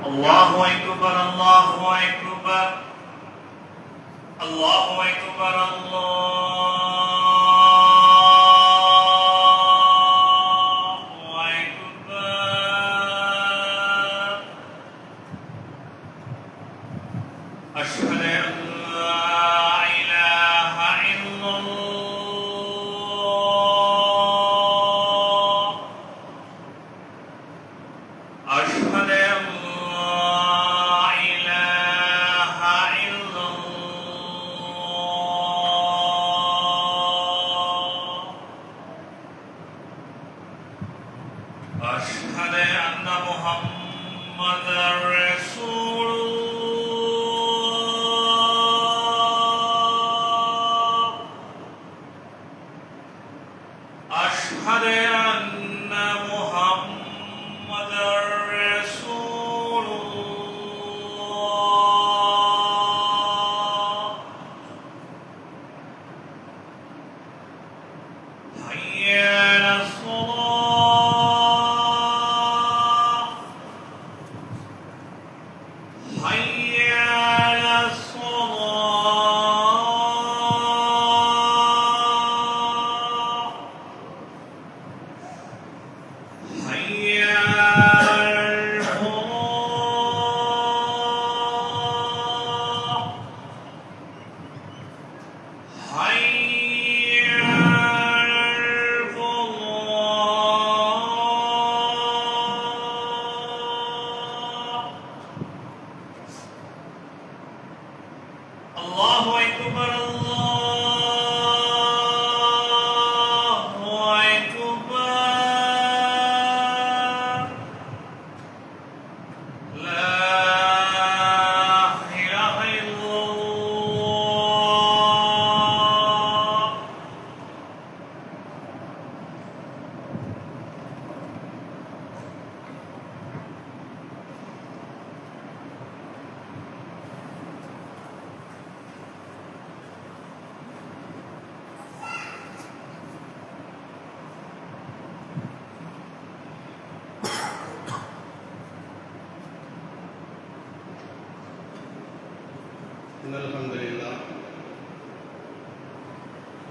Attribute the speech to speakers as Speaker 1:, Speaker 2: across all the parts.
Speaker 1: الله أكبر الله أكبر الله أكبر الله أكبر أشهد أن لا إله إلا الله أشهد أن أشهد أن محمدا رسول الله أشهد أن محمدا رسول الله حي على الصلاة حي على الصلاة حي على الفلاح حي على الفلاح الله أكبر الله أكبر لا إله إلا الله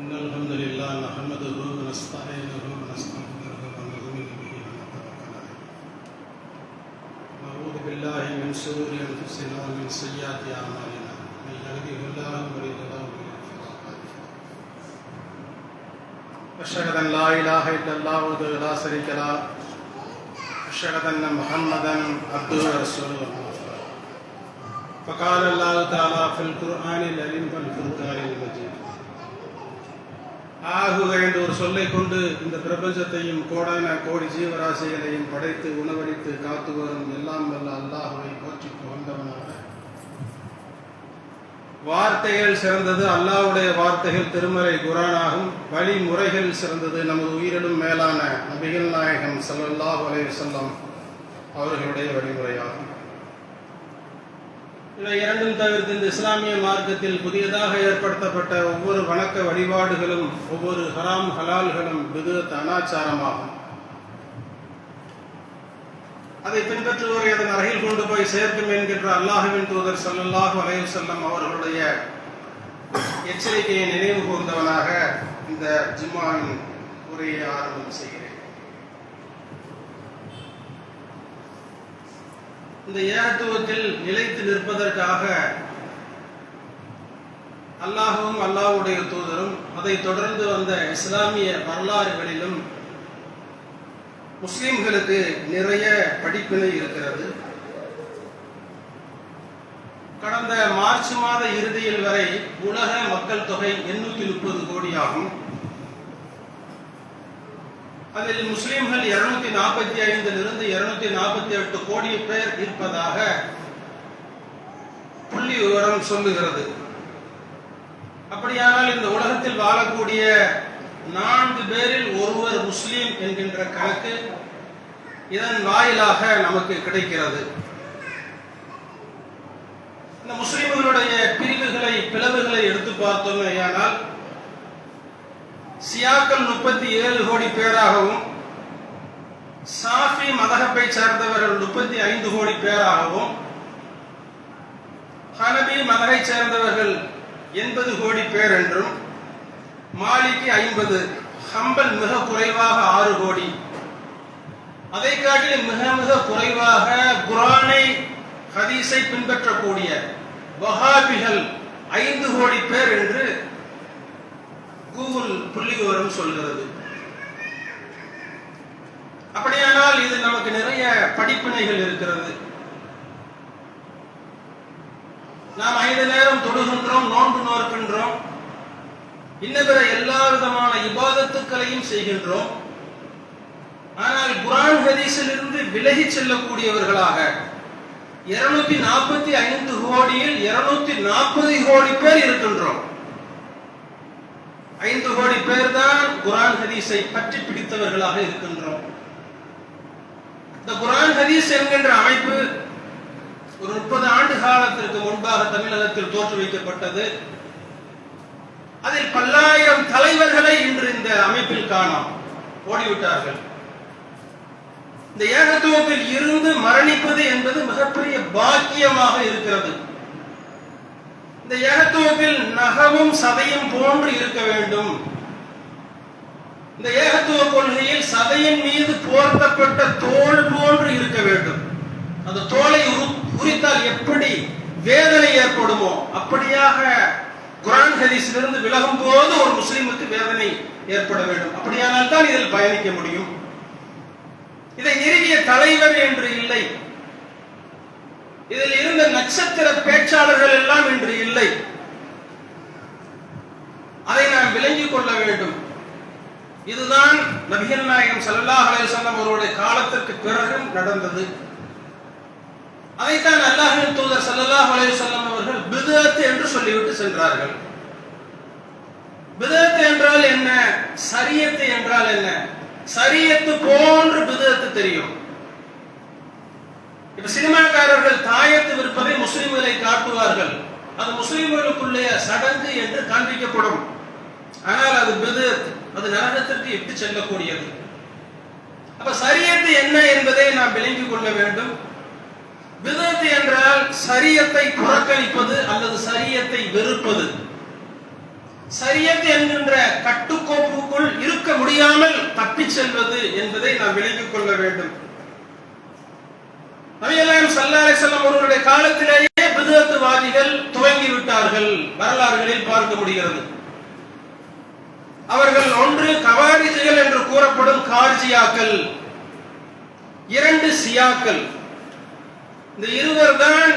Speaker 2: إن الحمد لله نحمده ونستعينه ونستغفره ونؤمن به ونتوكل عليه نعوذ بالله من شرور أنفسنا ومن سيئات أعمالنا من يهده الله فلا مضل له أشهد أن لا إله إلا الله وحده لا شريك له أشهد أن محمدا عبده ورسوله فقال الله تعالى في القرآن العظيم والفرقان المجيد ஆகுக என்ற ஒரு சொல்லை கொண்டு இந்த பிரபஞ்சத்தையும் கோடான கோடி ஜீவராசிகளையும் படைத்து உணவளித்து காத்து வரும் எல்லாம் வல்ல அல்லாஹ்வை போற்றி புகழ்ந்தவனாக வார்த்தைகள் சிறந்தது அல்லாஹ்வுடைய வார்த்தைகள் திருமறை குர்ஆனாகும் வழிமுறைகள் சிறந்தது நமது உயிரிலும் மேலான நபிகள் நாயகம் ஸல்லல்லாஹு அலைஹி வஸல்லம் அவர்களுடைய வழிமுறையாகும். இவை இரண்டும் தவிர்த்து இந்த இஸ்லாமிய மார்க்கத்தில் புதியதாக ஏற்படுத்தப்பட்ட ஒவ்வொரு வணக்க வழிபாடுகளும் ஒவ்வொரு ஹராம் ஹலால்களும் பிதுஅத் அனாச்சாரமாகும். அதை பின்பற்றுவோரை அதன் அருகில் கொண்டு போய் சேர்க்கும் என்கின்ற அல்லாஹ்வின் தூதர் ஸல்லல்லாஹு அலைஹி வஸல்லம் அவர்களுடைய எச்சரிக்கையை நினைவு கூர்ந்தவனாக இந்த ஜும்ஆவின் உரையை ஆரம்பம் செய்கிறேன். இந்த ஏகத்துவத்தில் நிலைத்து நிற்பதற்காக அல்லாஹ்வும் அல்லாஹ்வுடைய தூதரும் அதை தொடர்ந்து வந்த இஸ்லாமிய வரலாறுகளிலும் முஸ்லிம்களுக்கு நிறைய படிப்பினை இருக்கிறது. கடந்த மார்ச் மாத இறுதியில் வரை உலக மக்கள் தொகை 830 கோடி ஆகும். அதில் முஸ்லிம்கள் 245 248 கோடி பேர் இருப்பதாக புள்ளி விவரம் சொல்லுகிறது. அப்படியானால் இந்த உலகத்தில் வாழக்கூடிய 4 பேரில் ஒருவர் முஸ்லிம் என்கின்ற கணக்கு இதன் வாயிலாக நமக்கு கிடைக்கிறது. இந்த முஸ்லிம்களுடைய பிளவுகளை எடுத்து பார்த்தோமேயானால் சியாக்கள் 37 கோடி பேராகவும் சாஃபி மதஹபை சேர்ந்தவர்கள் 35 கோடி பேராகவும், ஹனபி மதகை சேர்ந்தவர்கள் 80 கோடி பேர் என்றும், மாலிகி 50, ஹம்பல் மிக குறைவாக 6 கோடி, அதை காட்டிலும் மிக மிக குறைவாக குர்ஆனை ஹதீஸை பின்பற்றக்கூடிய வஹாபிகள் 5 கோடி பேர் என்று கூகுள் புள்ளிவிவரம் சொல்கிறது. அப்படியானால் இது நமக்கு நிறைய படிப்பினைகள் இருக்கிறது. நாம் 5 நேரம் தொழுகின்றோம், நோன்பு நோக்கின்றோம், இன்னபிற எல்லா விதமான இபாதத்துக்களையும் செய்கின்றோம். ஆனால் குர்ஆன் ஹதீஸில் இருந்து விலகி செல்லக்கூடியவர்களாக 245 கோடியில் 240 கோடி பேர் இருக்கின்றோம். 5 கோடி பேர் தான் குர்ஆன் ஹதீஸை பற்றி பிடித்தவர்களாக இருக்கின்றோம். இந்த குர்ஆன் ஹதீஸ் என்கின்ற அமைப்பு ஒரு 30 ஆண்டு காலத்திற்கு முன்பாக தமிழகத்தில் தோற்றுவிக்கப்பட்டது. அதில் பல்லாயிரம் தலைவர்களை இன்று இந்த அமைப்பில் காணோம், ஓடிவிட்டார்கள். இந்த ஏகத்துவத்தில் இருந்து மரணிப்பது என்பது மிகப்பெரிய பாக்கியமாக இருக்கிறது. இந்த ஏகத்துவத்தில் நகமும் சதையும் போன்று இருக்க வேண்டும். இந்த ஏகத்துவ கொள்கையில் சதையின் மீது போர்த்தப்பட்ட தோல் போன்று இருக்க வேண்டும். அந்த தோலை உரித்தால் எப்படி வேதனை ஏற்படுமோ அப்படியாக குர்ஆன் ஹதீஸிலிருந்து விலகும் போது ஒரு முஸ்லிமுக்கு வேதனை ஏற்பட வேண்டும். அப்படியானால் தான் இதில் பயணிக்க முடியும். இதை நிறுவிய தலைவர் என்று இல்லை, இதில் இருந்த நட்சத்திர பேச்சாளர்கள் எல்லாம் இன்று இல்லை. அதை நாம் விளங்கிக் கொள்ள வேண்டும். இதுதான் நபிகள் நாயகம் ஸல்லல்லாஹு அலைஹி வஸல்லம் அவருடைய காலத்திற்கு பிறகும் நடந்தது. அதைத்தான் அல்லாஹ்வின் தூதர் ஸல்லல்லாஹு அலைஹி வஸல்லம் அவர்கள் பித்அத் என்று சொல்லிவிட்டு சென்றார்கள். பித்அத் என்றால் என்ன, ஷரியத் என்றால் என்ன? ஷரியத் போன்று பித்அத் தெரியும். இப்ப சினிமாக்காரர்கள் தாயத்து விற்பதை முஸ்லிம்களை காட்டுவார்கள். அது முஸ்லிம்களுக்குள்ளே சடங்கு என்று காண்பிக்கப்படும். ஆனால் அது பித்அத், அது நரகத்திற்கு இட்டு செல்லக்கூடியது. அப்ப ஷரியத் என்ன என்பதை நாம் விளங்கிக் கொள்ள வேண்டும். பித்அத் என்றால் ஷரியத்தை புறக்கணிப்பது அல்லது ஷரியத்தை வெறுப்பது. ஷரியத் என்கின்ற கட்டுக்கோப்புக்குள் இருக்க முடியாமல் தப்பிச் செல்வது என்பதை நாம் விளங்கிக் கொள்ள வேண்டும். நபிகள் ஸல்லல்லாஹு அலைஹி வஸல்லம் அவர்களுடைய காலத்திலேயே பித்அத்வாதிகள் துவங்கி விட்டார்கள். வரலாறுகளில் பார்க்க முடிகிறது. அவர்கள் ஒன்று கவாரிஜிகள் என்று கூறப்படும் கார்ஜியாக்கள், 2 ஷியாக்கள். இந்த இருவர் தான்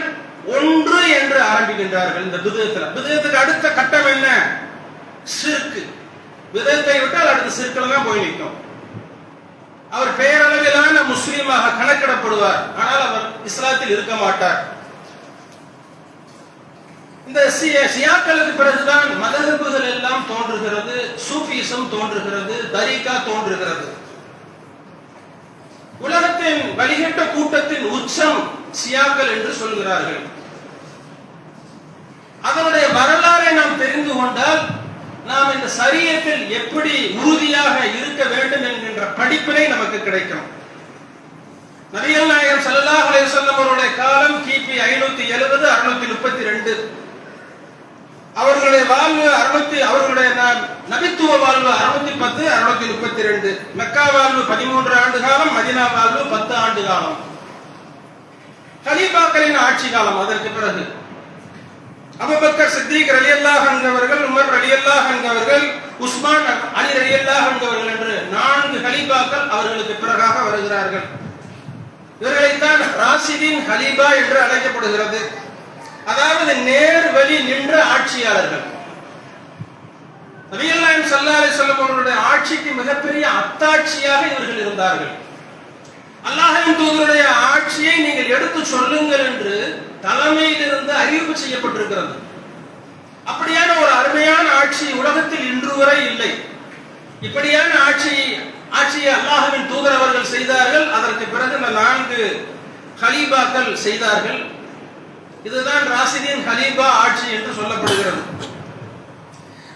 Speaker 2: ஒன்று என்று ஆரம்பிக்கின்றார்கள். இந்த பித்அத்துக்கு அடுத்த கட்டம் என்ன? ஷிர்க். பித்அத்தை விட்டால் அடுத்த ஷிர்க்ல தான் போய் நிற்கும். அவர் பெயரளவிலான முஸ்லீமாக கணக்கிடப்படுவார், ஆனால் அவர் இஸ்லாத்தில் இருக்க மாட்டார். இந்த ஷியாக்களுக்கு பிறகுதான் மதஹபுகள் எல்லாம் தோன்றுகிறது, சூஃபிசம் தோன்றுகிறது, தரீகா தோன்றுகிறது. உலகத்தின் வழிகட்ட கூட்டத்தின் உச்சம் ஷியாக்கள் என்று சொல்கிறார்கள். அதனுடைய வரலாறை நாம் தெரிந்து கொண்டால் நாம் இந்த ஷரியத்தில் எப்படி உறுதியாக இருக்க வேண்டும் என்கின்ற படிப்பினை நமக்கு கிடைக்கும். நபிகள் நாயகம் ஸல்லல்லாஹு அலைஹி வஸல்லம் அவருடைய காலம் கிபி 570 632. அவர்களுடைய வாழ்வு அவர்களுடைய நபித்துவ வாழ்வு 610 632. மெக்கா வாழ்வு 13 ஆண்டு காலம், மதீனா வாழ்வு 10 ஆண்டு காலம். கலீஃபாக்களின் ஆட்சி காலம். அதற்கு பிறகு அபூபக்கர் சித்திக் ரலியல்லாஹு அன்ஹு அவர்கள், உமர் ரலியல்லாஹு அன்ஹு அவர்கள், உஸ்மான், அலி ரலியல்லாஹு அன்ஹு அவர்கள் என்று 4 கலீஃபாக்கள் அவர்களுக்கு பிறகாக வருகிறார்கள். இவர்களைத்தான் ராஷிதீன் கலீஃபா என்று அழைக்கப்படுகிறது. அதாவது நேர் வழி நின்ற ஆட்சியாளர்கள். நபிகள் நாயகம் ஸல்லல்லாஹு அலைஹி வஸல்லம் அவர்களுடைய ஆட்சிக்கு மிகப்பெரிய அத்தாட்சியாக இவர்கள் இருந்தார்கள். அல்லாஹ்வின் தூதருடைய ஆட்சியை நீங்கள் எடுத்து சொல்லுங்கள் என்று தலைமையிலிருந்து அறிவிப்பு செய்யப்பட்டிருக்கிறது. அப்படியான ஒரு அருமையான ஆட்சி உலகத்தில் இன்று வரை இல்லை. இப்படியான ஆட்சியை அல்லாஹ்வின் தூதர் அவர்கள் செய்தார்கள். அதற்கு பிறகு 4 கலீஃபாக்கள் செய்தார்கள். இதுதான் ராஷிதீன் கலீஃபா ஆட்சி என்று சொல்லப்படுகிறது.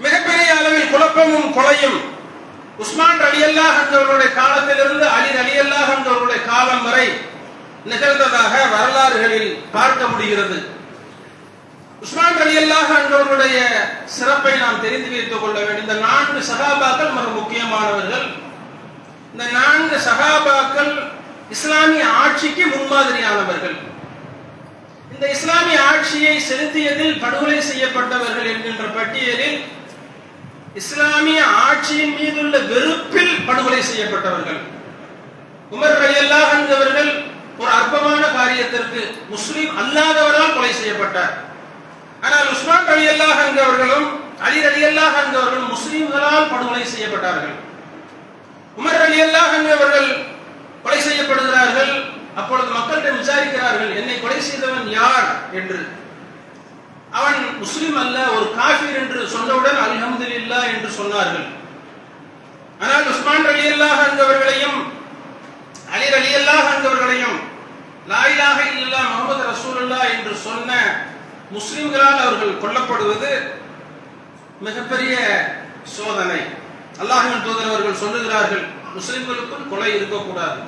Speaker 2: மிகப்பெரிய அளவில் குழப்பமும் கொலையும் உஸ்மான் ரலியல்லாஹு அன்ஹு அவர்களுடைய காலத்திலிருந்து அலி ரலியல்லாஹு அன்ஹு அவர்களுடைய காலம் வரை நிகழ்ந்ததாக வரலாறுகளில் பார்க்க முடிகிறது. உஸ்மான் ரலியல்லாஹு அன்ஹு அவர்களுடைய சிறப்பை நாம் தெரிந்து வைத்துக் கொள்ள வேண்டும். இந்த 4 சஹாபாக்கள் மிக முக்கியமானவர்கள். இந்த 4 சஹாபாக்கள் இஸ்லாமிய ஆட்சிக்கு முன்மாதிரியானவர்கள். இந்த இஸ்லாமிய ஆட்சியை செலுத்தியதில் படுகொலை செய்யப்பட்டவர்கள் என்கின்ற பட்டியலில் இஸ்லாமிய ஆட்சியின் மீதுள்ள வெறுப்பில் படுகொலை செய்யப்பட்டவர்கள். உமர் ரலியல்லாஹு அன்ஹு அவர்கள் ஒரு அற்பமான காரியத்திற்கு முஸ்லிம் அல்லாதவரால் கொலை செய்யப்பட்டார். ஆனால் உஸ்மான் ரலியல்லாஹு அன்ஹு அவர்களும் அலி ரலியல்லாஹு அன்ஹு அவர்களும் முஸ்லிம்களால் படுகொலை செய்யப்பட்டார்கள். உமர் ரலியல்லாஹு அன்ஹு அவர்கள் கொலை செய்யப்படுகிறார்கள். அப்பொழுது மக்களிடம் விசாரிக்கிறார்கள், என்னை கொலை செய்தவன் யார் என்று. அவன் முஸ்லிம் அல்ல, ஒரு காஃபிர் என்று சொன்னவுடன் அல்ஹம்துலில்லாஹ் என்று சொன்னார்கள். ஆனால் உஸ்மான் ரலியல்லாஹு அன்ஹு அவர்களையும் அலி ரலியல்லாஹு அன்ஹு அவர்களையும் லா இலாஹ இல்லல்லாஹ் முஹம்மது ரசூலுல்லாஹ் என்று சொன்ன முஸ்லிம்களால் அவர்கள் கொல்லப்படுவது மிகப்பெரிய சோதனை. அல்லாஹ்வின் தூதர் அவர்கள் சொல்லுகிறார்கள், முஸ்லிம்களுக்குள் கொலை இருக்கக்கூடாது,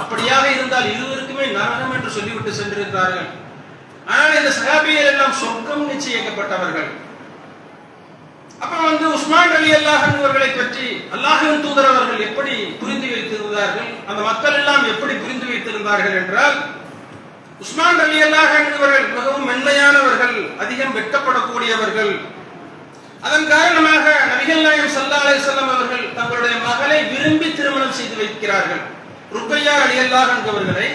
Speaker 2: அப்படியாக இருந்தால் இருவருக்குமே நரகம் என்று சொல்லிவிட்டு சென்றிருக்கிறார்கள். ஆனால் இந்த சஹாபியர் எல்லாம் சொர்க்கம் நிச்சயிக்கப்பட்டவர்கள். அப்ப உஸ்மான் ரலியல்லாஹு அன்ஹு அவர்களை பற்றி அல்லாஹ்வின் தூதர் அவர்கள் எப்படி புரிந்து வைத்திருந்தார்கள், அந்த மக்கள் எல்லாம் எப்படி புரிந்து வைத்திருந்தார்கள் என்றால், உஸ்மான் ரலியல்லாஹு அன்ஹு அவர்கள் மிகவும் மென்மையானவர்கள், அதிகம் வெட்கப்படக்கூடியவர்கள். அதன் காரணமாக நபிகள் நாயகம் ஸல்லல்லாஹு அலைஹி வஸல்லம் அவர்கள் தங்களுடைய மகளை விரும்பி திருமணம் செய்து வைக்கிறார்கள். ருக்கையா ரலியல்லாஹு அன்ஹு அவர்களை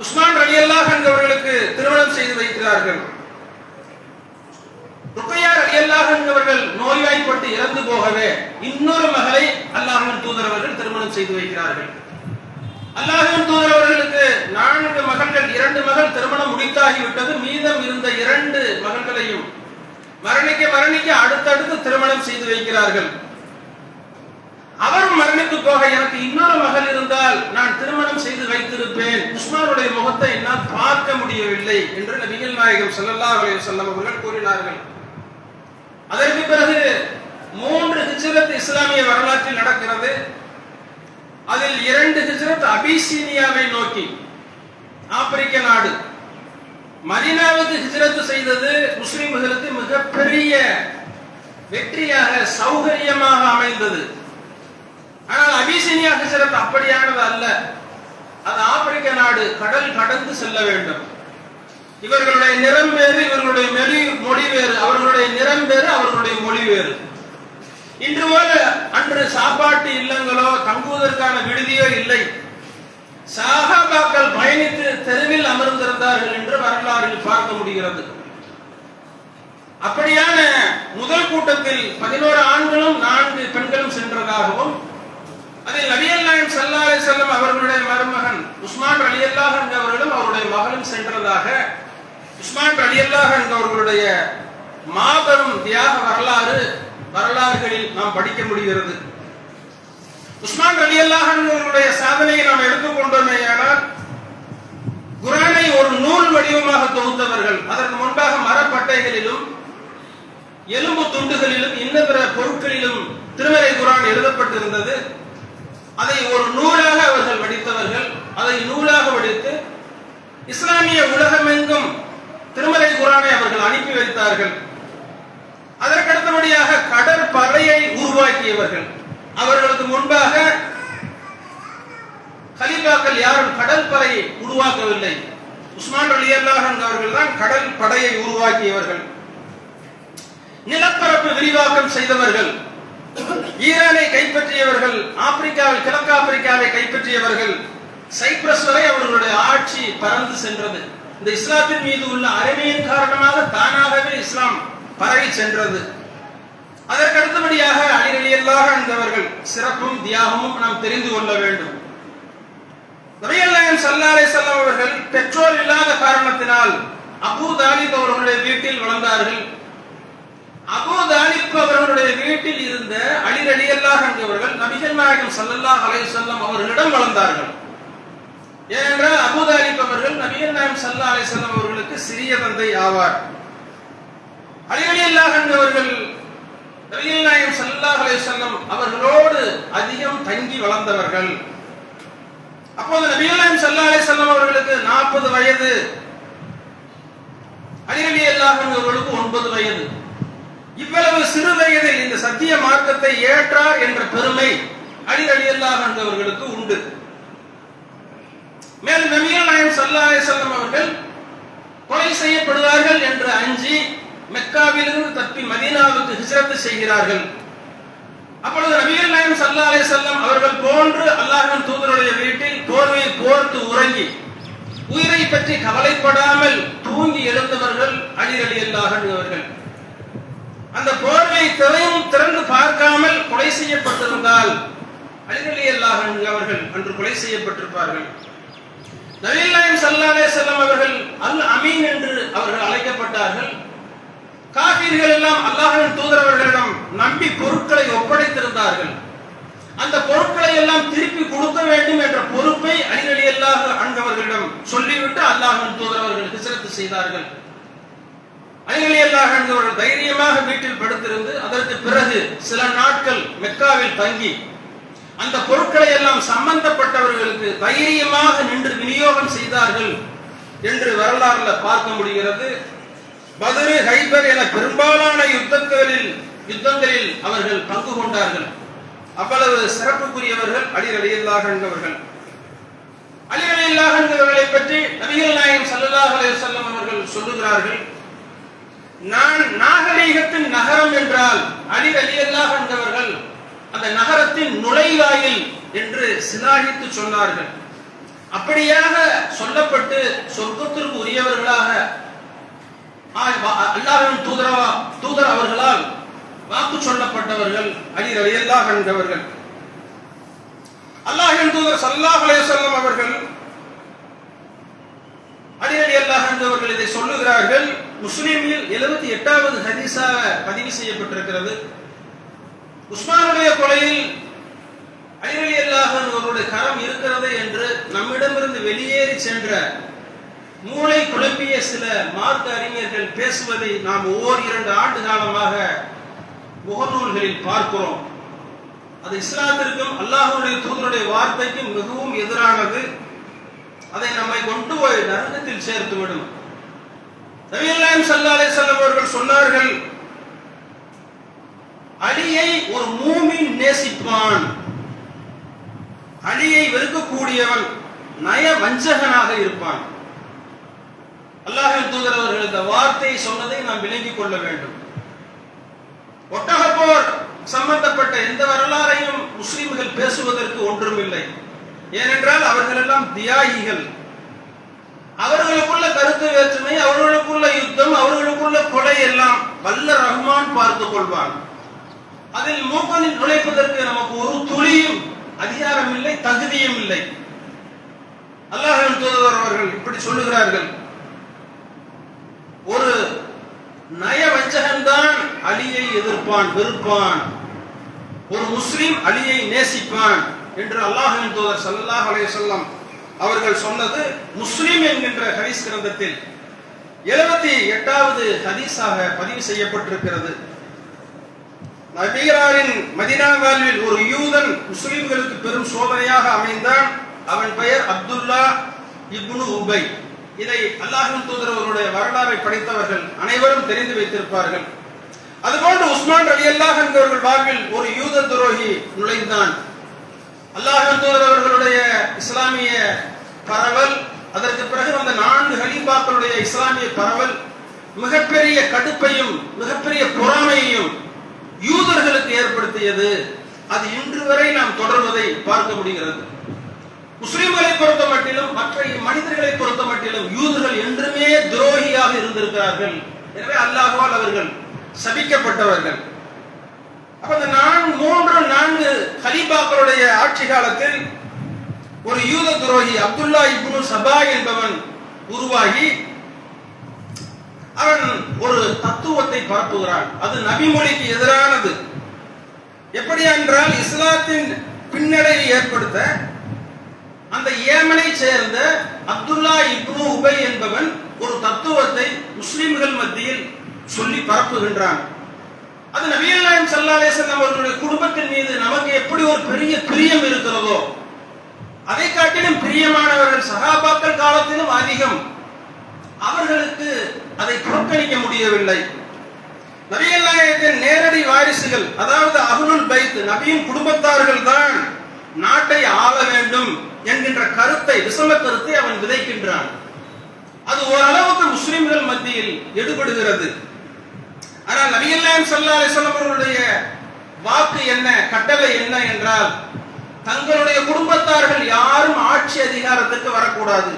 Speaker 2: உஸ்மான் ரலியல்லாஹு அன்ஹு அவர்களுக்கு திருமணம் செய்து வைக்கிறார்கள். ருக்கையா ரலியல்லாஹு அன்ஹு அவர்கள் நோய்வாய்ப்பட்டு இறந்து போகவே இன்னொரு மகளை அல்லாஹ்வின் தூதர் அவர்கள் திருமணம் செய்து வைக்கிறார்கள். அல்லாஹ்வின் தூதர் அவர்களுக்கு 4 மகள்கள், 2 மகள் திருமணம் முடித்தாகிவிட்டது. மீதம் இருந்த 2 மகள்களையும் மரணிக்க அடுத்தடுத்து திருமணம் செய்து வைக்கிறார்கள். அவர் மரணித்து போக எனக்கு இன்னொரு மகள் இருந்தால் நான் திருமணம் செய்து வைத்திருப்பேன், உஸ்மானுடைய முகத்தை என்னால் பார்க்க முடியவில்லை என்று நபிகள் நாயகம் ஸல்லல்லாஹு அலைஹி வஸல்லம் அவர்கள் கூறினார்கள். அதற்கு பிறகு 3 ஹிஜ்ரத் இஸ்லாமிய வரலாற்றில் நடக்கிறது. அதில் 2 ஹிஜ்ரத் அபிசீனியாவை நோக்கி, ஆப்பிரிக்க நாடு. மதீனாவுக்கு ஹிஜ்ரத் செய்தது முஸ்லிம்களுக்கு மிகப்பெரிய வெற்றியாக, சௌகரியமாக அமைந்தது. ஆனால் அபிசீனியா ஹிஜ்ரத் அப்படியானது அல்ல. அது ஆப்பிரிக்க நாடு, கடல் கடந்து செல்ல வேண்டும். இவர்களுடைய நிறம் வேறு, இவர்களுடைய மொழி வேறு, அவர்களுடைய நிறம் வேறு, அவர்களுடைய மொழி வேறு. இன்று போல அன்று சாப்பாட்டு இல்லங்களோ தங்குவதற்கான விடுதியோ இல்லை. சஹாபாக்கள் பயணித்து தெருவில் அமர்ந்திருந்தார்கள் என்று வரலாறில் பார்க்க முடிகிறது. அப்படியான முதல் கூட்டத்தில் 11 ஆண்களும் 4 பெண்களும் சென்றதாகவும், அதில் நபிகள் நாயகம் ஸல்லல்லாஹு அலைஹி வஸல்லம் அவர்களுடைய மருமகன் உஸ்மான் ரலியல்லாஹு அன்ஹு அவர்களும் அவருடைய மகளும் சென்றதாக உஸ்மான் ரலியல்லாஹு அன்ஹு அவர்களுடைய மாபெரும் தியாக வரலாறுகளில் நாம் படிக்க முடிகிறது. உஸ்மான் ரலியல்லாஹு அன்ஹு அவர்களுடைய சாதனையை நாம் எடுத்துக்கொண்டோமேயானால், குர்ஆனை ஒரு நூல் வடிவமாக தொகுத்தவர்கள். அதற்கு முன்பாக மரப்பட்டைகளிலும் எலும்பு துண்டுகளிலும் இன்ன பிற பொருட்களிலும் திருமறை குர்ஆன் எழுதப்பட்டிருந்தது. அதை ஒரு நூலாக அவர்கள் வடித்தவர்கள். அதை நூலாக வடித்து இஸ்லாமிய உலகமெங்கும் திருமறை குர்ஆனை அவர்கள் அனுப்பி வைத்தார்கள். அதற்கடுத்தபடியாக கடற்படையை உருவாக்கியவர்கள். அவர்களுக்கு முன்பாக கலீஃபாக்கள் யாரும் கடற்படையை உருவாக்கவில்லை. உஸ்மான் ரலியல்லாஹு அன்ஹு அவர்கள் தான் கடல் படையை உருவாக்கியவர்கள். நிலப்பரப்பு விரிவாக்கம் செய்தவர்கள். ஈரானை கைப்பற்றியவர்கள். ஆப்பிரிக்காவில், கிழக்கு ஆப்பிரிக்காவை கைப்பற்றியவர்கள். சைப்ரஸ் வரை அவர்களுடைய ஆட்சி பறந்து சென்றது. இந்த இஸ்லாத்தின் மீது உள்ள அருமையின் காரணமாக தானாகவே இஸ்லாம் பரவி சென்றது. அதற்கு அடுத்தபடியாக அலி ரலியல்லாஹு அன்ஹு அவர்கள் சிறப்பும் தியாகமும் நாம் தெரிந்து கொள்ள வேண்டும். நபிகள் நாயகம் ஸல்லல்லாஹு அலைஹி வஸல்லம் அவர்கள் பெற்றோர் இல்லாத காரணத்தினால் அபூ தாலிப் அவர்களுடைய வீட்டில் வளர்ந்தார்கள். அபூ தாலிப் அவர்களுடைய வீட்டில் இருந்த அலி ரலியல்லாஹு அன்ஹு அவர்கள் நபிகள் நாயகம் ஸல்லல்லாஹு அலைஹி வஸல்லம் அவர்களிடம் வளர்ந்தார்கள். ஏனென்றால் அபூ தாலிப் அவர்கள் நபிகள் நாயகம் ஸல்லல்லாஹு அலைஹி வஸல்லம் அவர்களுக்கு சிறிய தந்தை ஆவார். அலி ரலியல்லாஹு அன்ஹு அவர்கள் நபிகள் நாயகம் ஸல்லல்லாஹு அலைஹி வஸல்லம் அவர்களோடு அதிகம் தங்கி வளர்ந்தவர்கள். அப்போது நபிகள் நாயகம் ஸல்லல்லாஹு அலைஹி வஸல்லம் அவர்களுக்கு 40 வயது, அலி ரலியல்லாஹு அன்ஹு அவர்களுக்கு 9 வயது. இவ்வளவு சிறு வயதில் இந்த சத்திய மார்க்கத்தை ஏற்றார் என்ற பெருமை அலி ரலியல்லாஹு அன்ஹு அவர்களுக்கு உண்டு. மேலும் நபிகள் நாயகம் ஸல்லல்லாஹு அலைஹி வஸல்லம் அவர்கள் கொலை செய்யப்படுவார்கள் என்று அஞ்சி மெக்காவிலிருந்து தப்பி மதீனாவுக்கு ஹிஜ்ரத் செய்கிறார்கள். அப்பொழுது நபிகள் நாயகம் ஸல்லல்லாஹு அலைஹி வஸல்லம் அவர்கள் போன்று அல்லாஹ்வின் தூதருடைய வீட்டில் போர்வையை போர்த்து உறங்கி உயிரை பற்றி கவலைப்படாமல் தூங்கி எழுந்தவர்கள் அலி ரலியல்லாஹு அன்ஹு அவர்கள். அந்த போர்வை திறந்து பார்க்காமல் கொலை செய்யப்பட்டிருந்தால் அலி ரலியல்லாஹு அன்ஹு அவர்கள் அன்று கொலை செய்யப்பட்டிருப்பார்கள். நபிகள் நாயகம் ஸல்லல்லாஹு அலைஹி வஸல்லம் அவர்கள் அல் அமீன் என்று அவர்கள் அழைக்கப்பட்டார்கள். காஃபிர்கள் எல்லாம் அல்லாஹ்வின் தூதர் அவர்களிடம் நம்பி பொருட்களை ஒப்படைத்திருந்தார்கள். அந்த பொருட்களை எல்லாம் திருப்பி கொடுக்க வேண்டும் என்ற பொறுப்பை அலி ரலியல்லாஹு அன்ஹு அவர்களிடம் சொல்லிவிட்டு அல்லாஹ்வின் தூதர் அவர்கள் ஹிஜ்ரத் செய்தார்கள். அலி ரலியல்லாஹு அன்ஹு அவர்கள் தைரியமாக வீட்டில் படுத்திருந்து அதற்கு பிறகு சில நாட்கள் மெக்காவில் தங்கி அந்த பொருட்களை எல்லாம் சம்பந்தப்பட்டவர்களுக்கு தைரியமாக நின்று விநியோகம் செய்தார்கள் என்று வரலாறுல பார்க்க முடிகிறது. பத்ர், ஹைபர் என பெரும்பாலான யுத்தங்களில் அவர்கள் பங்கு கொண்டார்கள். அவ்வளவு சிறப்புக்குரியவர்கள் அலி ரலியல்லாஹு அன்ஹு அவர்கள். அலி ரலியல்லாஹு அன்ஹு அவர்களை பற்றி நபிகள் நாயகம் ஸல்லல்லாஹு அலைஹி வஸல்லம் அவர்கள் சொல்லுகிறார்கள், நான் நாகரீகத்தின் நகரம் என்றால் அலி ரலியல்லாஹு அன்ஹு அவர்கள் அந்த நகரத்தின் நுழைவாயில் என்று சிலாகித்து சொன்னார்கள். அப்படியாக சொல்லப்பட்டு சொர்க்கத்திற்கு உரியவர்களாக அல்லாஹ்வின் தூதர் அவர்களால் வாக்கு சொல்லப்பட்டவர்கள் அலி ரலியல்லாஹு அன்ஹு அவர்கள். அல்லாஹ்வின் தூதர் ஸல்லல்லாஹு அலைஹி வஸல்லம் அவர்கள் அலி ரலியல்லாஹு அன்ஹு அவர்கள் இதை சொல்லுகிறார்கள். முஸ்லிமில் 78வது ஹதீஸாக பதிவு செய்யப்பட்டிருக்கிறது. உஸ்மானுடைய கொலையில் அலி ரலியல்லாஹு அன்ஹு அவருடைய கரம் இருக்கிறது என்று நம்மிடமிருந்து வெளியேறி சென்ற மூளை குழப்பிய சில மார்க்க அறிஞர்கள் பேசுவதை நாம் 1-2 ஆண்டு காலமாக முகநூல்களில் பார்க்கிறோம். அது இஸ்லாத்திற்கும் அல்லாஹ்வுடைய தூதருடைய வார்த்தைக்கும் மிகவும் எதிரானது. அதை நம்மை கொண்டு போய் நரகத்தில் சேர்த்துவிடும். நபிகள் நாயகம் ஸல்லல்லாஹு அலைஹி வஸல்லம் அவர்கள் சொன்னார்கள், அலியை ஒரு மூமின் நேசிப்பான், அலியை வெறுக்கக்கூடியவன் நய வஞ்சகனாக இருப்பான். அல்லாஹ்வின் தூதர் அவர்கள் இந்த வார்த்தையை சொன்னதை நாம் விளங்கிக் கொள்ள வேண்டும். ஒட்டகப்போர் சம்பந்தப்பட்ட எந்த வரலாறையும் முஸ்லிம்கள் பேசுவதற்கு ஒன்றுமில்லை. ஏனென்றால் அவர்கள் எல்லாம் தியாகிகள். அவர்களுக்குள்ள கருத்து வேற்றுமை, அவர்களுக்குள்ள யுத்தம், அவர்களுக்குள்ள கொலை எல்லாம் வல்ல ரஹ்மான் பார்த்துக் கொள்வான். அதில் மூக்கனில் நுழைப்பதற்கு நமக்கு ஒரு துளியும் அதிகாரம் இல்லை, தகுதியும் இல்லை. அல்லாஹ்வின் தூதர் அவர்கள் இப்படி சொல்லுகிறார்கள், ஒரு நய வஞ்சகன்தான் அலியை எதிர்ப்பான், வெறுப்பான். ஒரு முஸ்லிம் அலியை நேசிப்பான் என்று அல்லாஹ்வின் தூதர் ஸல்லல்லாஹு அலைஹி வஸல்லம் அவர்கள் சொன்னது முஸ்லிம் என்கின்ற ஹதீஸ் கிரந்தத்தில் 78வது ஹதீஸாக பதிவு செய்யப்பட்டிருக்கிறது. நபிகளாரின் மதீனா வாழ்வில் ஒரு யூதன் முஸ்லிம்களுக்கு பெரும் சோதனையாக அமைந்தான். அவன் பெயர் அப்துல்லா இப்னு உபை. இதை அல்லாஹ்வின் தூதர் அவருடைய வரலாறை படித்தவர்கள் அனைவரும் தெரிந்து வைத்திருப்பார்கள். அதுபோன்று உஸ்மான் ரலியல்லாஹு அன்ஹு அவர்கள் வாழ்வில் ஒரு யூத துரோகி நுழைந்தான். அல்லாஹ்வின் தூதர் அவர்களுடைய இஸ்லாமிய பரவல், அதற்கு பிறகு வந்த 4 ஹலீஃபாக்களுடைய இஸ்லாமிய பரவல் மிகப்பெரிய கடுப்பையும் மிகப்பெரிய பொறாமையையும் யூதர்களுக்கு ஏற்படுத்தியது. அது இன்று வரை நாம் தொடர்வதை பார்க்க முடிகிறது. முஸ்லிம்களை பொறுத்த மட்டிலும் மற்ற மனிதர்களை பொறுத்த மட்டிலும் யூதர்கள் என்றுமே துரோகியாக இருந்திருக்கிறார்கள். எனவே அல்லாஹ்வால் அவர்கள் சபிக்கப்பட்டவர்கள். அப்ப இந்த 3-4 ஹலீஃபாக்களுடைய ஆட்சி காலத்தில் ஒரு யூத துரோகி அப்துல்லா இப்னு சபா என்பவன் உருவாகி அவன் ஒரு தத்துவத்தை பரப்புகிறான். அது நபிமொழிக்கு எதிரானது. எப்படி என்றால், இஸ்லாத்தின் பின்னடைவை ஏற்படுத்த அந்த ஏமனை சேர்ந்த அப்துல்லா இப்னு உபை என்பவன் ஒரு தத்துவத்தை முஸ்லிம்கள் மத்தியில் சொல்லி பரப்புகின்றான். அது நபிகள் நாயகம் ஸல்லல்லாஹு அலைஹி வஸல்லம் அவர்களுடைய குடும்பத்தின் மீது நமக்கு எப்படி ஒரு பெரிய பிரியம் இருக்கிறதோ அதை காட்டிலும் பிரியமானவர்கள் சஹாபாக்கள் காலத்திலும் அதிகம். அவர்களுக்கு அதை புறக்கணிக்க முடியவில்லை. நபிகள் நாயகத்தின் நேரடி வாரிசுகள், அதாவது அஹ்லுல் பைத், நபியின் குடும்பத்தார்கள் தான் நாட்டை ஆள வேண்டும் என்கின்ற கருத்தை, விசம கருத்தை அவன் விதைக்கின்றான். அது ஓரளவுக்கு முஸ்லிம்கள் மத்தியில் எடுபடுகிறது. ஆனால் நபிகள் நாயகம் ஸல்லல்லாஹு அலைஹி வஸல்லம் அவர்களுடைய வாக்கு என்ன, கட்டளை என்ன என்றால், தங்களுடைய குடும்பத்தார்கள் யாரும் ஆட்சி அதிகாரத்துக்கு வரக்கூடாது.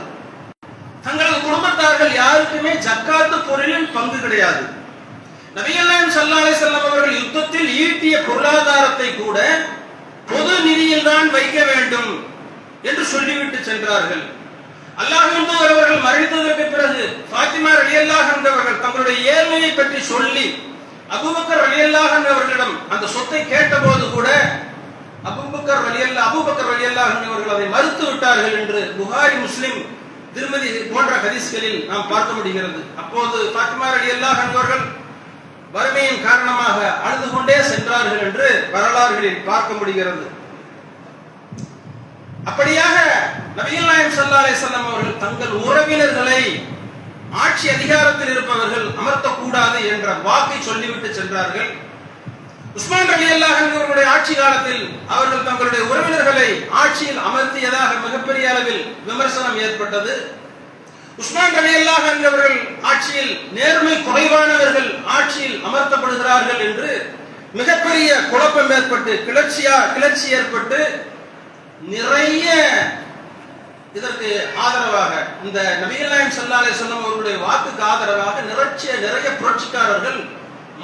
Speaker 2: தங்களது குடும்பத்தார்கள் யாருக்குமே ஜக்காத்து பொருளில் பங்கு கிடையாது. நபிகள் நாயகம் ஸல்லல்லாஹு அலைஹி வஸல்லம் அவர்கள் யுத்தத்தில் ஈட்டிய பொருளாதாரத்தை கூட பொது நிதியில் தான் வைக்க வேண்டும் என்று சொல்லிவிட்டு சென்றார்கள். அல்லாஹ்வின் தூதர் அவர்கள் மரணித்ததற்கு பிறகு ஃபாத்திமா ரலியல்லாஹு அன்ஹா அவர்கள் தங்களுடைய ஏழ்மையை பற்றி சொல்லி அபூபக்கர் ரலியல்லாஹு அன்ஹு அவர்களிடம் அந்த சொத்தை கேட்டபோது கூட அபூபக்கர் ரலியல்லாஹு அன்ஹு அவர்கள் அதை மறுத்து விட்டார்கள் என்று புகாரி, முஸ்லிம், திருமதி போன்ற ஹதீஸ்களில் நாம் பார்க்க முடிகிறது. அப்போது ஃபாத்திமா ரலியல்லாஹு அன்ஹா அவர்கள் வறுமையின் காரணமாக அழுது கொண்டே சென்றார்கள் என்று வரலாறுகளில் பார்க்க முடிகிறது. அப்படியாக நபிகள் நாயகம் ஸல்லல்லாஹு அலைஹி வஸல்லம் அவர்கள் தங்கள் உறவினர்களை ஆட்சி அதிகாரத்தில் இருப்பவர்கள் அமர்த்தக்கூடாது என்ற வாக்கை சொல்லிவிட்டு சென்றார்கள். உஸ்மான் ரலியல்லாஹு அன்ஹு அவர்களுடைய ஆட்சி காலத்தில் அவர்கள் தங்களுடைய உறவினர்களை ஆட்சியில் அமர்த்தியதாக மிகப்பெரிய அளவில் விமர்சனம் ஏற்பட்டது. உஸ்மான் ரலியல்லாஹு அன்ஹு அவர்கள் ஆட்சியில் நேர்மை குறைவானவர்கள் ஆட்சியில் அமர்த்தப்படுகிறார்கள் என்று மிகப்பெரிய குழப்பம் ஏற்பட்டு கிளர்ச்சி ஏற்பட்டு நிறைய இதற்கு ஆதரவாக, இந்த நபிகள் நாயகம் ஸல்லல்லாஹு அலைஹி வஸல்லம் அவர்களுடைய வாக்குக்கு ஆதரவாக நிறைய புரட்சிக்காரர்கள்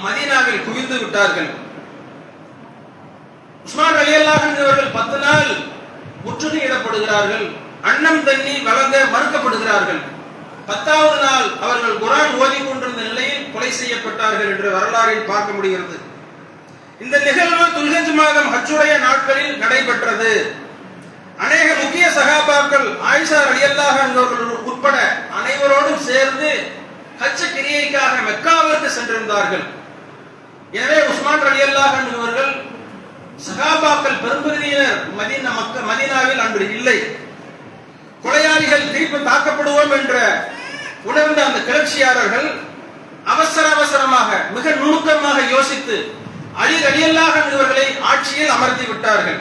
Speaker 2: மதீனாவில் குவிந்து விட்டார்கள். உஸ்மான் ரலியல்லாஹு அன்ஹு அவர்கள் 10 நாள் முற்றுகையிடப்படுகிறார்கள். அன்னம் தண்ணி வழங்க மறுக்கப்படுகிறார்கள். 10வது நாள் அவர்கள் குர்ஆன் ஓதிக் கொண்டிருந்த நிலையில் கொலை செய்யப்பட்டார்கள் என்று வரலாறில் பார்க்க முடிகிறது. இந்த நிகழ்வு துல்ஹஜ் மாதம் ஹஜ்ஜுடைய நாட்களில் நடைபெற்றது. அநேக முக்கிய சஹாபாக்கள் ஆயிஷா ரலியல்லாஹு அன்ஹா அவர்கள் உட்பட அனைவரோடும் சேர்ந்து ஹஜ் கிரியைக்காக மெக்காவிற்கு சென்றிருந்தார்கள். எனவே உஸ்மான் ரலியல்லாஹு அன்ஹு அவர்கள் சஹாபாக்கள் பெரும்பகுதியினர் மதீனாவில் அன்று இல்லை. கொலையாளிகள் திருப்பி தாக்கப்படுவோம் என்ற உணர்ந்த அந்த கிளர்ச்சியாளர்கள் அவசரமாக மிக நுணுக்கமாக யோசித்து அலி ரலியல்லாஹு அன்ஹு அவர்களை ஆட்சியில் அமர்த்தி விட்டார்கள்.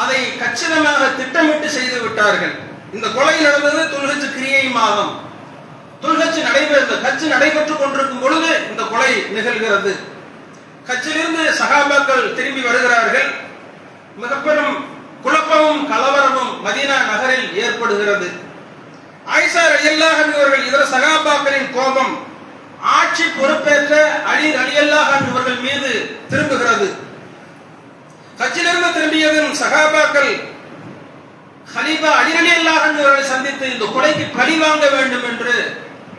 Speaker 2: அதை கச்சிதமாக திட்டமிட்டு செய்து விட்டார்கள். இந்த கொலை நடந்தது துல்ஹஜ் கிரியை மாதம். ஹஜ் நடைபெற்றுக் கொண்டிருக்கும் பொழுது இந்த கொலை நிகழ்கிறது. ஹஜ்ஜிலிருந்து சஹாபாக்கள் திரும்பி வருகிறார்கள். மிக பெரும் குழப்பமும் கலவரமும் மதீனா நகரில் ஏற்படுகிறது. ஆயிஷா ரலியல்லாஹு அன்ஹா அவர்கள் இதர சஹாபாக்களின் கோபம் ஆட்சி பொறுப்பேற்ற அலி ரலியல்லாஹு அன்ஹு அவர்கள் மீது திரும்புகிறது. ஹஜ்ஜிலிருந்து திரும்பியதும் சஹாபாக்கள் ஹலீஃபா அலி ரலியல்லாஹு அன்ஹு அவர்களை சந்தித்து இந்த கொலைக்கு பழி வாங்க வேண்டும் என்று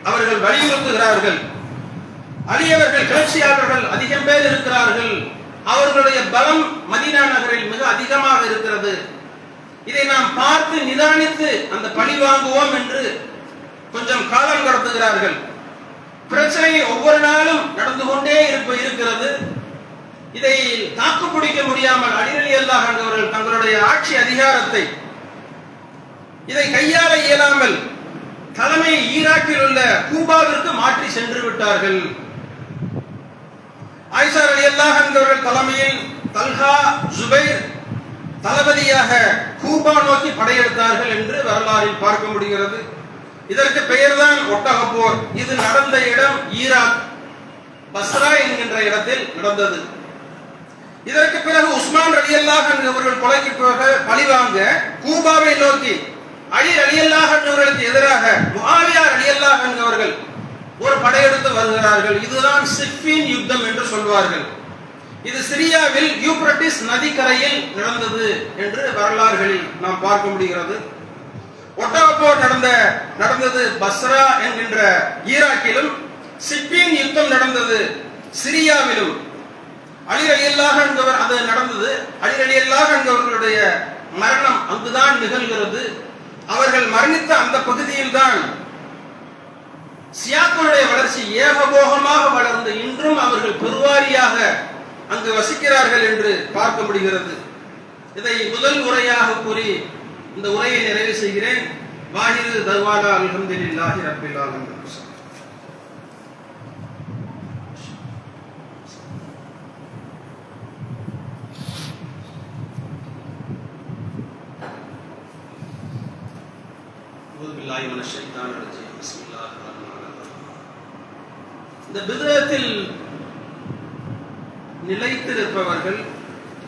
Speaker 2: அவர்கள் வலியுறுத்துகிறார்கள். அலி அவர்கள் கிளர்ச்சியாளர்கள் அதிகம் பேர் இருக்கிறார்கள், அவர்களுடைய பலம் மதீனா நகரில் மிக அதிகமாக இருக்கிறது, இதை நாம் பார்த்து நிதானித்து அந்த பழி வாங்குவோம் என்று கொஞ்சம் காலம் கடத்துகிறார்கள். பிரச்சனை ஒவ்வொரு நாளும் நடந்து கொண்டே இருக்கிறது. இதை தாக்கு பிடிக்க முடியாமல் அலி ரலியல்லாஹு அன்ஹு அவர்கள் தங்களுடைய ஆட்சி அதிகாரத்தை இதை கையாள இயலாமல் தலைமை ஈராக்கில் உள்ள கூபாவிற்கு மாற்றி சென்று விட்டார்கள். ஆயிஷா ரலியல்லாஹு அன்ஹா அவர்கள் தலைமையில் தல்ஹா, ஜுபைர் தளபதியாக கூபா நோக்கி படையெடுத்தார்கள் என்று வரலாறில் பார்க்க முடிகிறது. இதற்கு பெயர்தான் ஒட்டக போர். இது நடந்த இடம் ஈராக், பஸ்ரா என்கின்ற இடத்தில் நடந்தது. இதற்கு பிறகு உஸ்மான் ரலியல்லாஹு அன்ஹு அவர்கள் கொலைக்கு பழிவாங்க கூபாவை நோக்கி அலி ரலியல்லாஹு அன்ஹு அவர்களுக்கு எதிராக முஆவியா ரலியல்லாஹு அன்ஹு அவர்கள் ஒரு படையெடுத்து வருகிறார்கள். இதுதான் சிஃபின் யுத்தம் என்று சொல்வார்கள். இது சிரியாவில் யூப்ரட்டிஸ் நதிக்கரையில் நடந்தது என்று வரலாறுகளில் நாம் பார்க்க முடிகிறது. ஒட்டக போர் நடந்தது பஸ்ரா என்கின்ற ஈராக்கிலும், சிஃபின் யுத்தம் நடந்தது சிரியாவிலும். அலி ரலியல்லாஹு அன்ஹு அது நடந்தது. அலி ரலியல்லாஹு அன்ஹு அவர்களுடைய மரணம் அங்குதான் நிகழ்கிறது. அவர்கள் மரணித்த அந்த பகுதியில் தான் சியாக்களுடைய வரிசை ஏகபோகமாக வளர்ந்து இன்றும் அவர்கள் பெருவாரியாக அங்கு வசிக்கிறார்கள் என்று பார்க்க முடிகிறது. இதை முதல் உரையாக கூறி இந்த உரையை நிறைவு செய்கிறேன். வாஹிது தர்வானா அல்ஹம்துலில்லாஹி ரப்பில் ஆலமீன். இந்த பிதஅத்தில் நிலைத்திருப்பவர்கள்,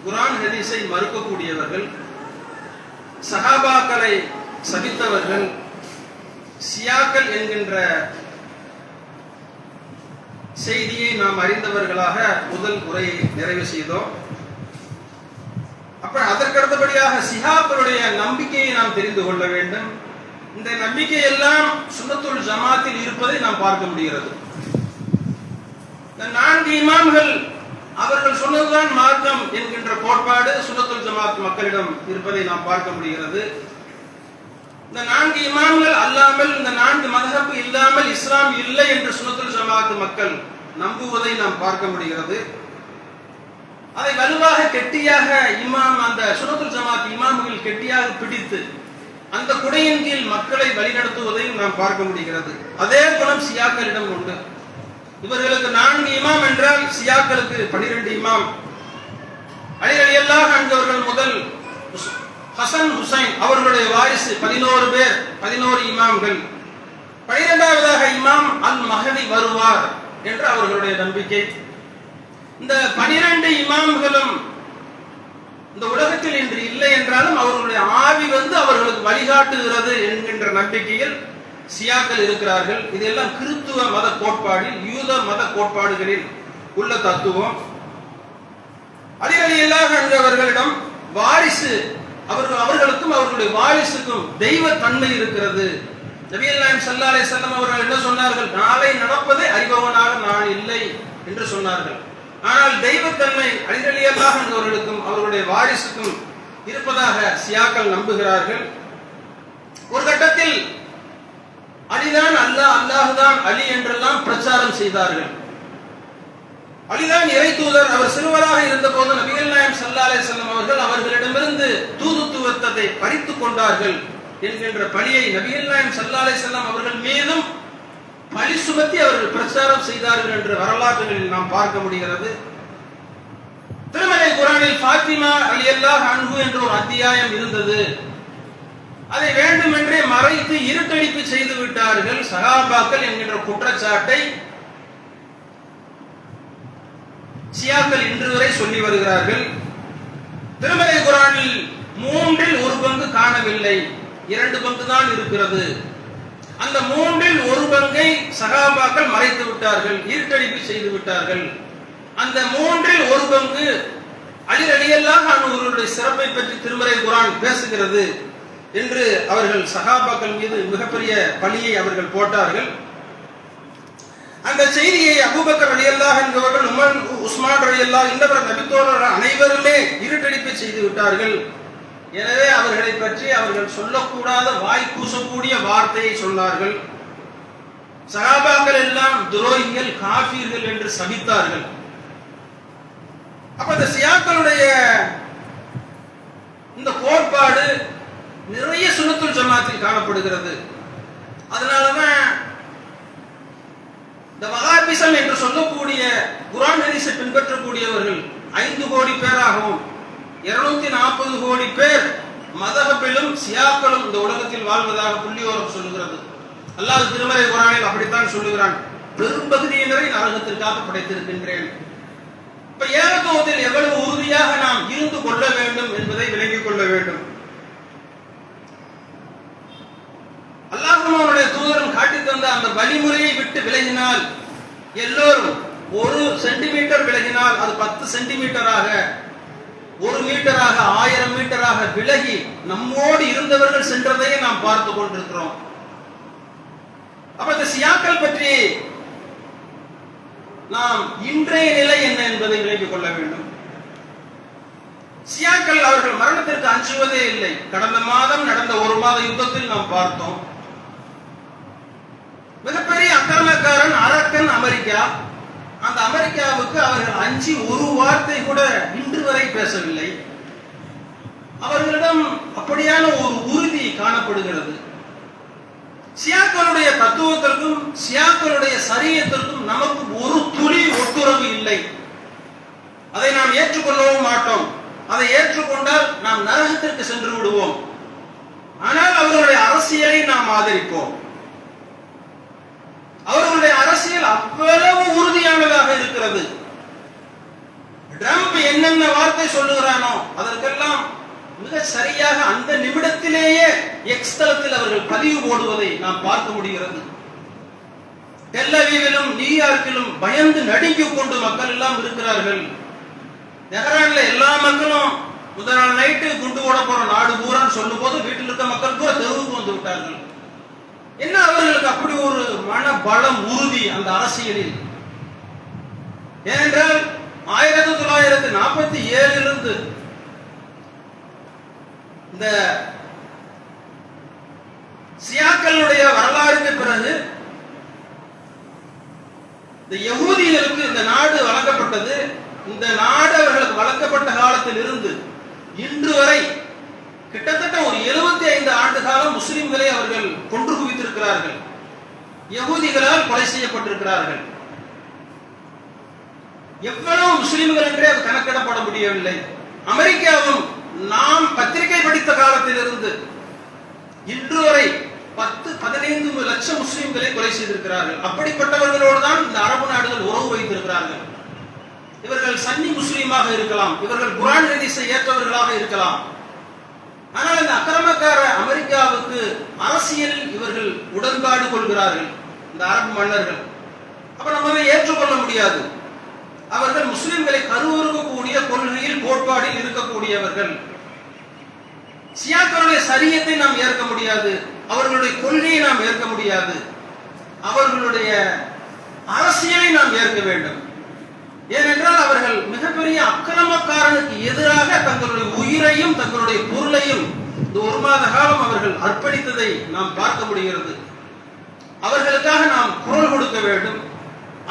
Speaker 2: குர்ஆன் ஹதீஸை மறுக்கக்கூடியவர்கள், சஹாபாக்களை சபித்தவர்கள், ஷியாக்கள் என்கின்ற செய்தியை நாம் அறிந்தவர்களாக முதல் உரையை நிறைவு செய்தோம். அப்ப அதற்கடுத்தபடியாக ஷியாக்களுடைய நம்பிக்கையை நாம் தெரிந்து கொள்ள வேண்டும். இந்த நம்பிக்கை எல்லாம் சுன்னத்துல் ஜமாத்தில் இருப்பதை நாம் பார்க்க முடிகிறது. இந்த 4 இமாம்கள் அவர்கள் சொன்னதுதான் மார்க்கம் என்கின்ற கோட்பாடு சுன்னத்துல் ஜமாத் மக்களிடம் இருப்பதை நாம் பார்க்க முடிகிறது. இந்த 4 இமாம்கள் அல்லாமல், இந்த 4 மذஹப் இல்லாமல் இஸ்லாம் இல்லை என்று சுன்னத்துல் ஜமாத் மக்கள் நம்புவதை நாம் பார்க்க முடிகிறது. அதை வலுவாக கெட்டியாக இமாம், அந்த சுன்னத்துல் ஜமாத் இமாம்கள் கெட்டியாக பிடித்து அந்த குடையின் கீழ் மக்களை வழிநடத்துவதையும் நாம் பார்க்க முடிகிறது. அதே குணம் ஷியாக்களிடம் உண்டு. இவர்களுக்கு 4 இமாம் என்றால் ஷியாக்களுக்கு 12 இமாம். அலி ரலியல்லாஹு அன்ஹு அவர்கள் முதல், ஹசன் ஹுசைன் அவர்களுடைய வாரிசு 11 பேர், 11 இமாம்கள். 12வதாக இமாம் அல் மஹதி வருவார் என்று அவர்களுடைய நம்பிக்கை. இந்த 12 இமாம்களும் இந்த உலகத்தில் இன்று இல்லை என்றாலும் அவர்களுடைய ஆவி அவர்களுக்கு வழிகாட்டுகிறது என்கின்ற நம்பிக்கையில் ஷியாக்கள் இருக்கிறார்கள். இதெல்லாம் கிறிஸ்துவ மத கோட்பாடில், யூத மத கோட்பாடுகளில் உள்ள தத்துவம். அலி ரலியல்லாஹு அன்ஹு அவர்களிடம் வாரிசு, அவர்களுக்கும் அவர்களுடைய வாரிசுக்கும் தெய்வ தன்மை இருக்கிறது. நபிகள் நாயகம் ஸல்லல்லாஹு அலைஹி வஸல்லம் அவர்கள் என்ன சொன்னார்கள்? நாளை நடப்பதை அறிபவனாக நான் இல்லை என்று சொன்னார்கள். ஆனால் தெய்வத்தன்மை அலி ரலியல்லாஹு அன்ஹு அவர்களுக்கும் அவர்களுடைய வாரிசுக்கும் இருப்பதாக ஷியாக்கள் நம்புகிறார்கள். ஒரு கட்டத்தில் அலிதான் அல்லாஹ், அல்லாஹ்தான் அலி என்றெல்லாம் பிரச்சாரம் செய்தார்கள். அலிதான் இறை தூதர். அவர் சிறுவராக இருந்த போது நபிகள் நாயகம் ஸல்லல்லாஹு அலைஹி வஸல்லம் அவர்கள் அவர்களிடமிருந்து தூதுத்துவத்தை பறித்துக் கொண்டார்கள் என்கின்ற பழியை நபிகள் நாயகம் ஸல்லல்லாஹு அலைஹி வஸல்லம் அவர்கள் மீதும் பழி சுமத்தி அவர்கள் பிரச்சாரம் செய்தார்கள் என்று வரலாற்றுகளில் நாம் பார்க்க முடிகிறது. திருமலை குர்ஆனில் ஃபாத்திமா ரலியல்லாஹு அன்ஹு என்ற ஒரு அத்தியாயம் இருந்தது. அதை வேண்டுமென்றே மறைத்து இருட்டடிப்பு செய்து விட்டார்கள் சஹாபாக்கள் என்கின்ற குற்றச்சாட்டை ஷியாக்கள் இன்று வரை சொல்லி வருகிறார்கள். திருமலை குர்ஆனில் 3இல் 1 பங்கு காணவில்லை, 2 பங்கு தான் இருக்கிறது. அந்த 3இல் 1 பங்கை சஹாபாக்கள் மறைத்து விட்டார்கள், இருட்டடிப்பு செய்து விட்டார்கள். அந்த 3இல் 1 பங்கு அலி ரலியல்லாஹு அன்ஹு அவர்களுடைய சிறப்பை பற்றி திருமறை குர்ஆன் பேசுகிறது என்று அவர்கள் சஹாபாக்கள் மீது மிகப்பெரிய பழியை அவர்கள் போட்டார்கள். அந்த செய்தியை அபூபக்கர் ரலியல்லாஹு அன்ஹு அவர்கள், உமர், உஸ்மான் ரலியல்லாஹு இன்னவர் நபித்தோழர்கள் அனைவருமே இருட்டடிப்பு செய்து விட்டார்கள். எனவே அவர்களை பற்றி அவர்கள் சொல்லக்கூடாத, வாய் கூசக்கூடிய வார்த்தையை சொன்னார்கள். சஹாபாக்கள் எல்லாம் துரோகிகள், காஃபிர்கள் என்று சபித்தார்கள். அப்ப இந்த ஷியாக்களுடைய இந்த கோட்பாடு நிறைய சுன்னத்துல் ஜமாத்தில் காணப்படுகிறது. அதனாலதான் இந்த வஹாபிசம் என்று சொல்லக்கூடிய குர்ஆன் ஹதீஸை பின்பற்றக்கூடியவர்கள் 5 கோடி பேராகவும் 240 கோடி பேர் மதஹபிலும் ஷியாக்களும் இந்த உலகத்தில் வாழ்வதாக புள்ளியோரம் சொல்லுகிறது. அல்லாஹ் திருமறை குர்ஆனில் அப்படித்தான் சொல்லுகிறான், பெரும்பகுதியினரை நரகத்திற்காக படைத்திருக்கின்றேன். இப்ப ஏகத்துவத்தில் எவ்வளவு உறுதியாக நாம் இருந்து கொள்ள வேண்டும் என்பதை விளங்கிக் கொள்ள வேண்டும். அல்லாஹ்வுடைய தூதரும் காட்டி தந்த அந்த வழிமுறையை விட்டு விலகினால், எல்லோரும் 1 சென்டிமீட்டர் விலகினால் அது 10 சென்டிமீட்டராக, 1 மீட்டராக, 1000 மீட்டராக விலகி நம்மோடு இருந்தவர்கள் சென்றதையே நாம் பார்த்து கொண்டிருக்கிறோம். அப்ப இந்த ஷியாக்கள் பற்றி நாம் இன்றைய நிலை என்ன என்பதை விளங்கிக் கொள்ள வேண்டும். ஷியாக்கள் அவர்கள் மரணத்திற்கு அஞ்சுவதே இல்லை. கடந்த மாதம் நடந்த 1 மாத யுத்தத்தில் நாம் பார்த்தோம். மிகப்பெரிய அக்கிரமக்காரன், அரக்கன் அரக்கன் அமெரிக்கா. அந்த அமெரிக்காவுக்கு அவர்கள் அஞ்சி ஒரு வார்த்தை கூட இன்று வரை பேசவில்லை. அவர்களிடம் அப்படியான ஒரு உறுதி காணப்படுகிறது. ஷியாக்களுடைய தத்துவத்திற்கும் ஷியாக்களுடைய சரியத்திற்கும் நமக்கு ஒரு துளி ஒட்டுறவு இல்லை. அதை நாம் ஏற்றுக்கொள்ளவும் மாட்டோம். அதை ஏற்றுக்கொண்டால் நாம் நரகத்திற்கு சென்று விடுவோம். ஆனால் அவர்களுடைய அரசியலை நாம் ஆதரிப்போம். அவர்களுடைய அரசியல் அவ்வளவு உறுதியானதாக இருக்கிறது. ட்ரம்ப் என்னென்ன வார்த்தை சொல்லுகிறானோ அதற்கெல்லாம் மிக சரியாக அந்த நிமிடத்திலேயே எக்ஸ் தளத்தில் அவர்கள் பதிவு போடுவதை நாம் பார்க்க முடிகிறது. டெல் அவீவிலும் நியூயார்க்கிலும் பயந்து நடுங்கிக் கொண்டு மக்கள் எல்லாம் இருக்கிறார்கள். தெஹ்ரான்ல எல்லா மக்களும் முதல் நாள் நைட்டு குண்டு போட போற நாடு பூரான்னு சொல்லும் போது வீட்டில் இருக்க மக்கள் பூரா தெருவுக்கு வந்து விட்டார்கள். என்ன அவர்களுக்கு அப்படி ஒரு மன பலம் உறுதி அந்த அரசியலில்? ஏனென்றால் 1947 இந்த ஷியாக்களுடைய வரலாறுக்கு பிறகு இந்த யகூதிகளுக்கு இந்த நாடு வழங்கப்பட்டது. இந்த நாடு அவர்களுக்கு வழங்கப்பட்ட காலத்தில் இருந்து இன்று வரை கிட்டத்தட்ட ஒரு 75 ஆண்டு காலம் முஸ்லிம்களை அவர்கள் கொன்று குவித்திருக்கிறார்கள். யகூதிகளால் கொலை செய்யப்பட்டிருக்கிறார்கள். எவ்வளவு முஸ்லிம்கள் என்றே அது கணக்கிடப்பட முடியவில்லை. அமெரிக்காவும் நாம் பத்திரிகை படித்த காலத்திலிருந்து இன்று வரை 10-15 லட்சம் முஸ்லிம்களை கொலை செய்திருக்கிறார்கள். அப்படிப்பட்டவர்களோடு தான் இந்த அரபு நாடுகள் உறவு வைத்திருக்கிறார்கள். இவர்கள் சன்னி முஸ்லீமாக இருக்கலாம், இவர்கள் குர்ஆன் ஹதீஸை ஏற்றவர்களாக இருக்கலாம். ஆனால் இந்த அக்கிரமக்கார அமெரிக்காவுக்கு அரசியலில் இவர்கள் உடன்பாடு கொள்கிறார்கள் இந்த அரபு மன்னர்கள். அப்ப நம்ம அதை ஏற்றுக்கொள்ள முடியாது. அவர்கள் முஸ்லிம்களை கருவறுக்கக்கூடிய கொள்கையில் கோட்பாடில் இருக்கக்கூடியவர்கள். ஷியாக்களுடைய சரியத்தை நாம் ஏற்க முடியாது, அவர்களுடைய கொள்கையை நாம் ஏற்க முடியாது, அவர்களுடைய அரசியலை நாம் ஏற்க வேண்டும். ஏனென்றால் அவர்கள் மிகப்பெரிய அக்கிரமக்காரனுக்கு எதிராக தங்களுடைய உயிரையும் தங்களுடைய பொருளையும் இந்த ஒரு மாத காலம் அவர்கள் அர்ப்பணித்ததை நாம் பார்க்க முடிகிறது. அவர்களுக்காக நாம் குரல் கொடுக்க வேண்டும்.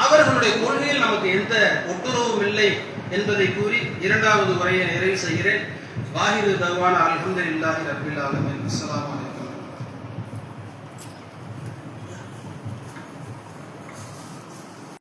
Speaker 2: அவர்களுடைய கொள்கையில் நமக்கு எந்த ஒட்டுறவும் இல்லை என்பதை கூறி இரண்டாவது உரையை நிறைவு செய்கிறேன். வாஹிரு தவான அல்ஹம்துலில்லாஹி ரப்பில் ஆலமீன். அஸ்ஸலாமு அலைக்கும்.